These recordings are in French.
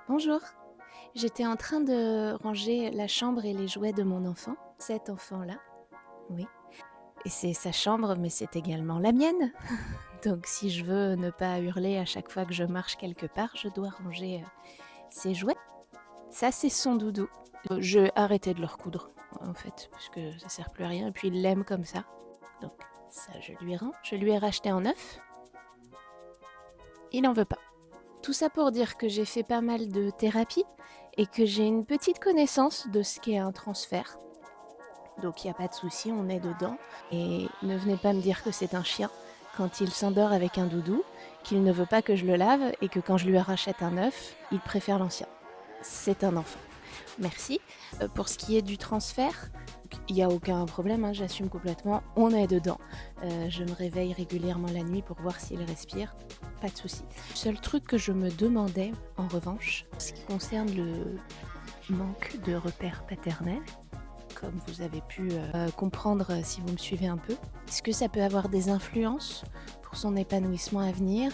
Bonjour. J'étais en train de ranger la chambre et les jouets de mon enfant, cet enfant-là, oui. Et c'est sa chambre, mais c'est également la mienne. Donc si je veux ne pas hurler à chaque fois que je marche quelque part, je dois ranger ses jouets. Ça, c'est son doudou. J'ai arrêté de le recoudre, en fait, parce que ça sert plus à rien. Et puis il l'aime comme ça. Donc ça, je lui rends. Je lui ai racheté en neuf. Il n'en veut pas. Tout ça pour dire que j'ai fait pas mal de thérapie et que j'ai une petite connaissance de ce qu'est un transfert. Donc il n'y a pas de souci, on est dedans. Et ne venez pas me dire que c'est un chien quand il s'endort avec un doudou, qu'il ne veut pas que je le lave et que quand je lui rachète un neuf, il préfère l'ancien. C'est un enfant. Merci. Pour ce qui est du transfert, il n'y a aucun problème, hein, j'assume complètement, on est dedans. Je me réveille régulièrement la nuit pour voir s'il respire, pas de souci. Le seul truc que je me demandais, en revanche, ce qui concerne le manque de repères paternels, comme vous avez pu comprendre si vous me suivez un peu, est-ce que ça peut avoir des influences pour son épanouissement à venir?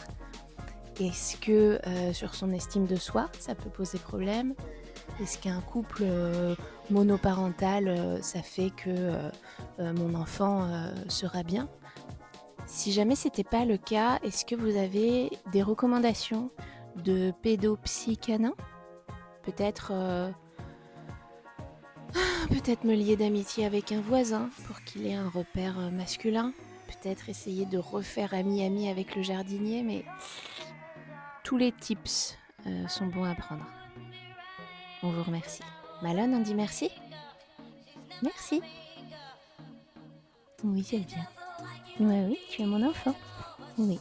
Est-ce que sur son estime de soi, ça peut poser problème? Est-ce qu'un couple monoparental, ça fait que mon enfant sera bien? Si jamais c'était pas le cas, est-ce que vous avez des recommandations de pédopsie canin? Peut-être peut-être me lier d'amitié avec un voisin pour qu'il ait un repère masculin. Peut-être essayer de refaire ami-ami avec le jardinier, mais tous les tips sont bons à prendre. On vous remercie. Malone, on dit merci? Merci. Oui, c'est bien. Ouais, oui, tu es mon enfant. Oui.